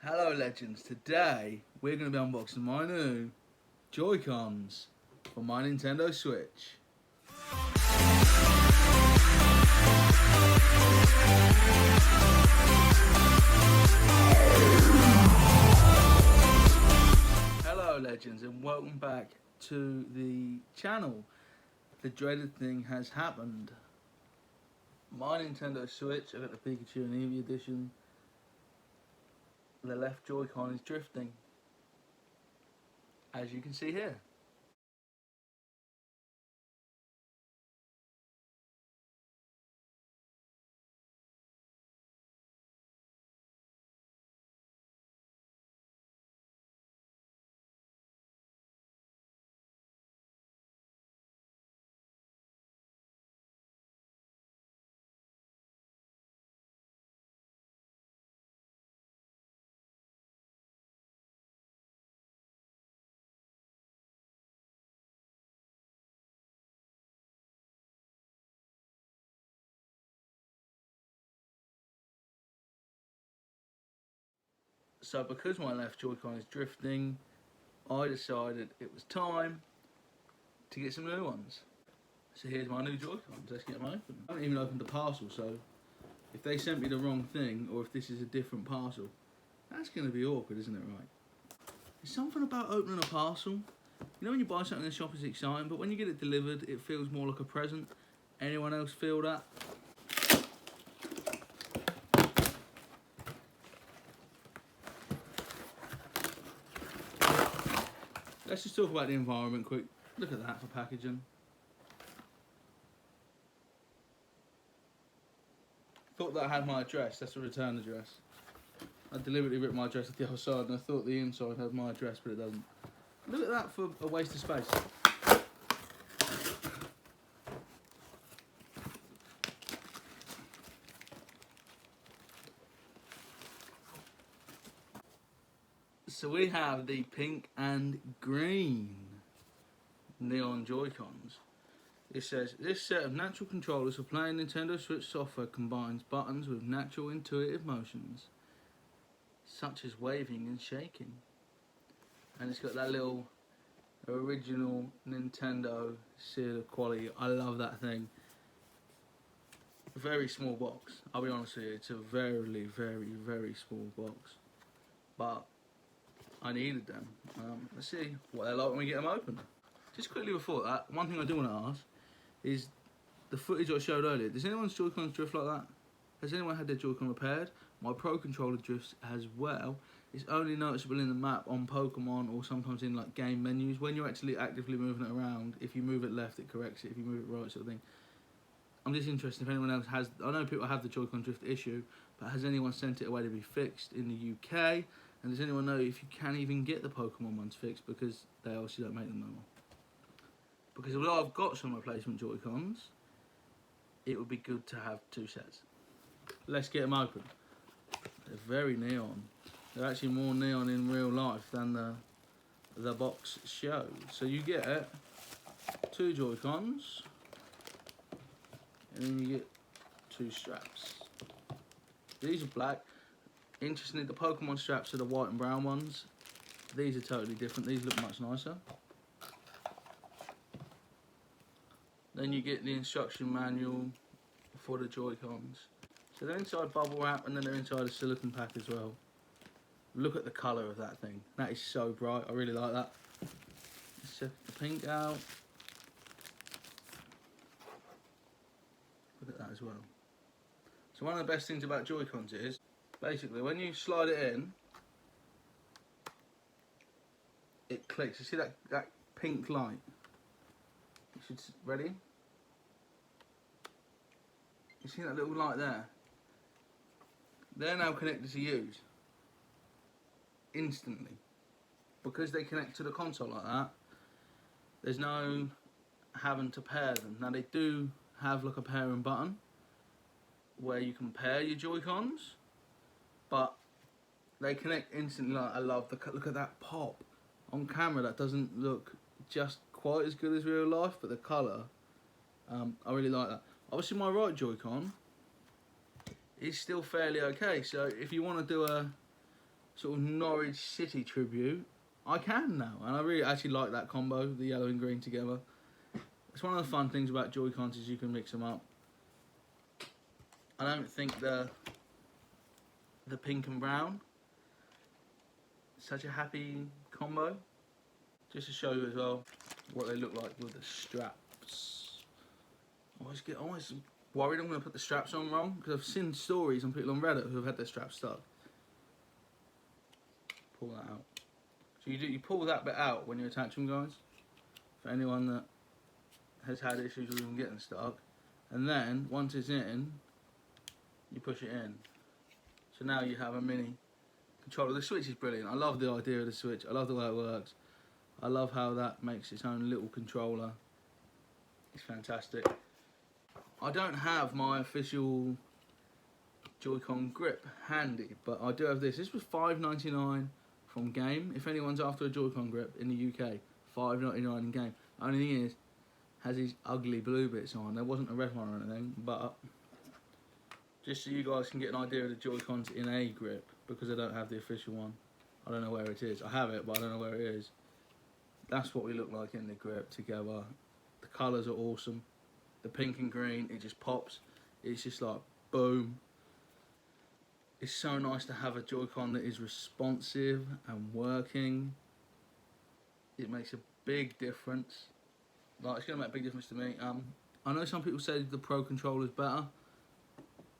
Hello legends, today we're going to be unboxing my new Joy-Cons for my Nintendo Switch. Hello legends and welcome back to the channel. The dreaded thing has happened. My Nintendo Switch, I got the Pikachu and Eevee edition. The left Joy-Con is drifting, as you can see here. So because my left Joy-Con is drifting, I decided it was time to get some new ones. So here's my new Joy-Cons, let's get them open. I haven't even opened the parcel, so if they sent me the wrong thing, or if this is a different parcel, that's going to be awkward, isn't it, right? There's something about opening a parcel. You know when you buy something in the shop, it's exciting, but when you get it delivered, it feels more like a present. Anyone else feel that? Let's just talk about the environment quick. Look at that for packaging. Thought that I had my address, that's a return address. I deliberately ripped my address at the other side and I thought the inside had my address, but it doesn't. Look at that for a waste of space. So we have the pink and green neon Joy-Cons. It says, this set of natural controllers for playing Nintendo Switch software combines buttons with natural intuitive motions, such as waving and shaking. And it's got that little original Nintendo seal of quality. I love that thing. Very small box. I'll be honest with you, it's a very, very small box. But I needed them. Let's see what they're like when we get them open. Just quickly before that, one thing I do want to ask is the footage I showed earlier. Does anyone's Joy-Cons drift like that? Has anyone had their Joy-Con repaired? My Pro Controller drifts as well. It's only noticeable in the map on Pokemon or sometimes in like game menus. When you're actually actively moving it around, if you move it left, it corrects it. If you move it right, sort of thing. I'm just interested if anyone else has. I know people have the Joy-Con drift issue, but has anyone sent it away to be fixed in the UK? And does anyone know if you can even get the Pokemon ones fixed, because they obviously don't make them no more? Because although I've got some replacement Joy-Cons, it would be good to have two sets. Let's get them open. They're very neon. They're actually more neon in real life than the box shows. So you get two Joy-Cons, and then you get two straps. These are black. Interestingly, the Pokemon straps are the white and brown ones. These are totally different. These look much nicer. Then you get the instruction manual for the Joy-Cons. So they're inside bubble wrap and then they're inside a silicone pack as well. Look at the colour of that thing. That is so bright. I really like that. Let's check the pink out. Look at that as well. So one of the best things about Joy-Cons is, basically, when you slide it in, it clicks. You see that pink light? You should, ready? You see that little light there? They're now connected to you instantly. Because they connect to the console like that, there's no having to pair them. Now they do have like a pairing button where you can pair your Joy-Cons, but they connect instantly. Like, I love the look at that pop on camera. That doesn't look just quite as good as real life, but the colour, I really like that. Obviously my right Joy-Con is still fairly okay, so if you want to do sort of Norwich City tribute, I can now, and I really actually like that combo, the yellow and green together. It's one of the fun things about Joy-Cons is you can mix them up. I don't think the pink and brown is such a happy combo. Just to show you as well what they look like with the straps. I always worried I'm going to put the straps on wrong, because I've seen stories on people on Reddit who have had their straps stuck. Pull that out. So you pull that bit out when you attach them, guys. For anyone that has had issues with them getting stuck, and then once it's in, you push it in. So now you have a mini controller. The Switch is brilliant. I love the idea of the Switch. I love the way it works. I love how that makes its own little controller. It's fantastic. I don't have my official Joy-Con grip handy, but I do have this. This was $5.99 from Game. If anyone's after a Joy-Con grip in the UK, $5.99 in Game. Only thing is, has these ugly blue bits on. There wasn't a red one or anything, but just so you guys can get an idea of the Joy-Cons in a grip, because I don't have the official one. I don't know where it is. I have it, but I don't know where it is. That's what we look like in the grip together. The colours are awesome. The pink and green, it just pops. It's just like, boom. It's so nice to have a Joy-Con that is responsive and working. It makes a big difference. Like, it's going to make a big difference to me. I know some people say the Pro controller is better.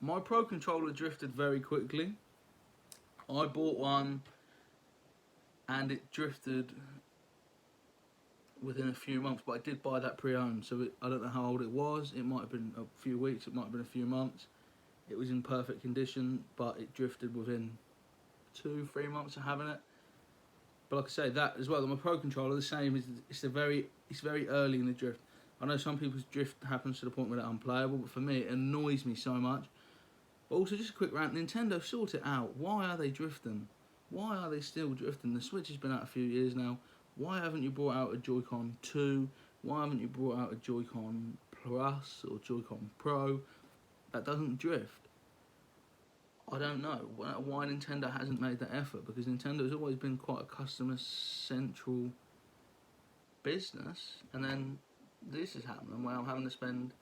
My Pro controller drifted very quickly. I bought one and it drifted within a few months, but I did buy that pre-owned, so I don't know how old it was. It might have been a few weeks, it might have been a few months. It was in perfect condition, but it drifted within 2-3 months of having it. But like I say, that as well, my Pro controller, the same, it's very early in the drift. I know some people's drift happens to the point where they're unplayable, but for me it annoys me so much. But also, just a quick rant, Nintendo, sort it out. Why are they drifting? Why are they still drifting? The Switch has been out a few years now. Why haven't you brought out a Joy-Con 2? Why haven't you brought out a Joy-Con Plus or Joy-Con Pro that doesn't drift? I don't know why Nintendo hasn't made that effort, because Nintendo has always been quite a customer-central business, and then this is happening where I'm having to spend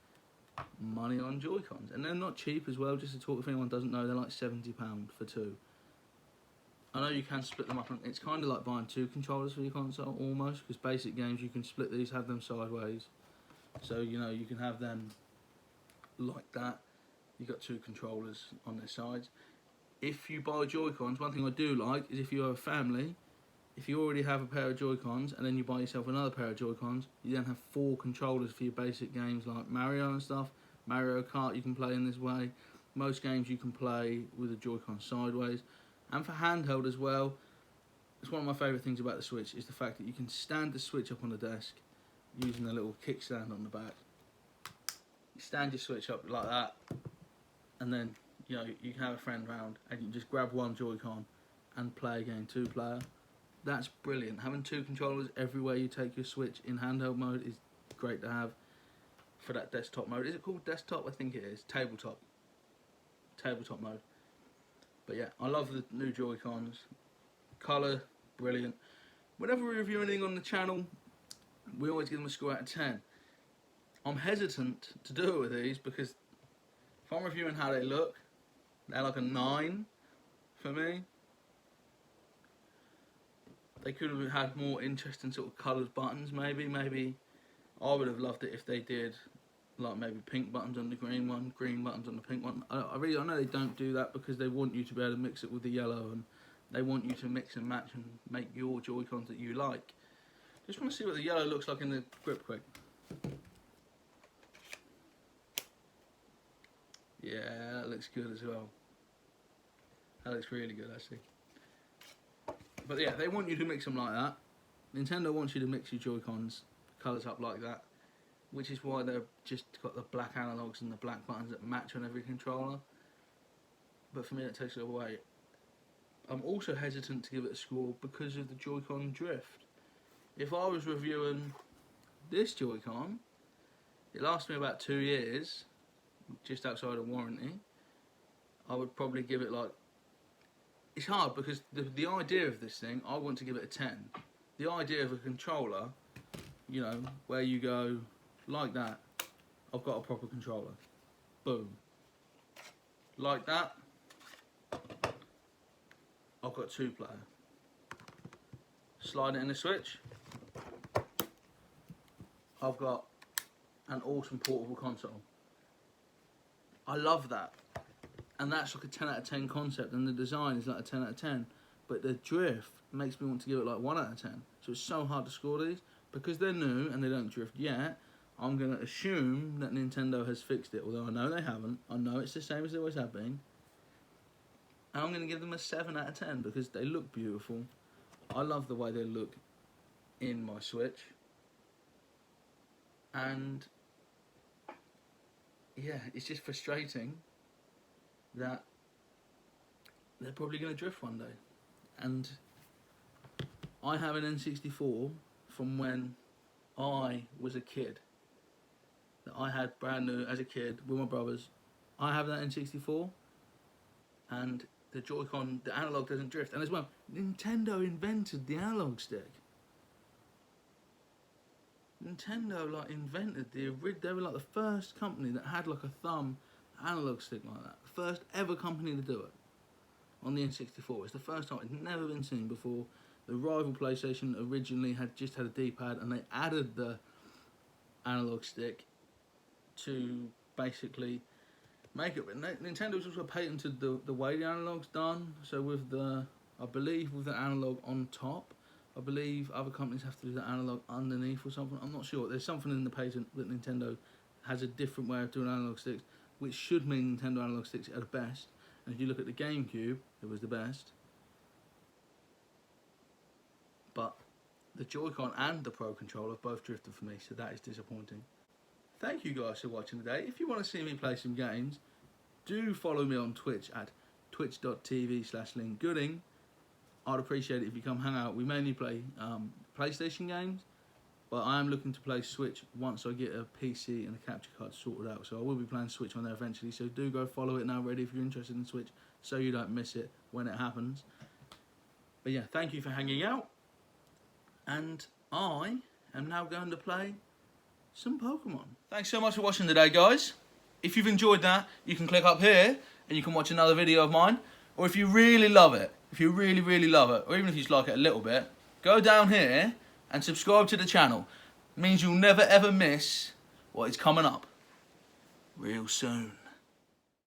money on Joy-Cons, and they're not cheap as well. Just to talk, if anyone doesn't know, they're like £70 for two. I know you can split them up, and it's kind of like buying two controllers for your console almost, because basic games you can split these, have them sideways, so you know you can have them like that. You've got two controllers on their sides. If you buy Joy-Cons, one thing I do like is if you have a family, if you already have a pair of Joy-Cons and then you buy yourself another pair of Joy-Cons, you then have 4 controllers for your basic games like Mario and stuff. Mario Kart you can play in this way. Most games you can play with a Joy-Con sideways. And for handheld as well, it's one of my favourite things about the Switch is the fact that you can stand the Switch up on the desk using a little kickstand on the back. You stand your Switch up like that, and then you know you can have a friend round and you just grab one Joy-Con and play a game 2-player. That's brilliant. Having 2 controllers everywhere you take your Switch in handheld mode is great to have for that desktop mode. Is it called desktop? I think it is. Tabletop mode. But yeah, I love the new Joy-Cons. Colour, brilliant. Whenever we review anything on the channel, we always give them a score out of 10. I'm hesitant to do it with these because if I'm reviewing how they look, they're like a 9 for me. They could have had more interesting sort of coloured buttons, maybe. I would have loved it if they did, like maybe pink buttons on the green one, green buttons on the pink one. I know they don't do that because they want you to be able to mix it with the yellow, and they want you to mix and match and make your Joy-Cons that you like. Just want to see what the yellow looks like in the grip quick. Yeah, that looks good as well. That looks really good actually. But yeah, they want you to mix them like that. Nintendo wants you to mix your Joy-Cons colours up like that, which is why they've just got the black analogues and the black buttons that match on every controller. But for me, that takes it away. I'm also hesitant to give it a score because of the Joy-Con drift. If I was reviewing this Joy-Con, it lasted me about 2 years, just outside of warranty, I would probably give it like it's hard because the idea of this thing, I want to give it a 10. The idea of a controller, you know, where you go like that, I've got a proper controller. Boom. Like that, I've got 2-player. Slide it in the Switch, I've got an awesome portable console. I love that. And that's like a 10 out of 10 concept, and the design is like a 10 out of 10. But the drift makes me want to give it like 1 out of 10. So it's so hard to score these. Because they're new and they don't drift yet, I'm going to assume that Nintendo has fixed it. Although I know they haven't. I know it's the same as they always have been. And I'm going to give them a 7 out of 10 because they look beautiful. I love the way they look in my Switch. And yeah, it's just frustrating that they're probably going to drift one day. And I have an N64 from when I was a kid, that I had brand new as a kid with my brothers. I have that N64, and the Joycon, the analog doesn't drift. And as well, Nintendo invented the analog stick. Nintendo like invented they were like the first company that had like a thumb analog stick like that. The first ever company to do it on the N64. It's the first time. It's never been seen before. The rival PlayStation originally had just had a D-pad, and they added the analog stick to basically make it. But Nintendo's also patented the way the analog's done. So with the, I believe with the analog on top, I believe other companies have to do the analog underneath or something. I'm not sure. There's something in the patent that Nintendo has a different way of doing analog sticks, which should mean Nintendo analog sticks are the best. And if you look at the GameCube, it was the best. But the Joy-Con and the Pro Controller both drifted for me, so that is disappointing. Thank you guys for watching today. If you want to see me play some games, do follow me on Twitch at twitch.tv/LinkGooding. I'd appreciate it if you come hang out. We mainly play PlayStation games, but I am looking to play Switch once I get a PC and a capture card sorted out. So I will be playing Switch on there eventually, so do go follow it now already if you're interested in Switch, so you don't miss it when it happens. But yeah, thank you for hanging out. And I am now going to play some Pokemon. Thanks so much for watching today, guys. If you've enjoyed that, you can click up here and you can watch another video of mine. Or if you really love it, if you really, really love it, or even if you just like it a little bit, go down here and subscribe to the channel. It means you'll never ever miss what is coming up real soon.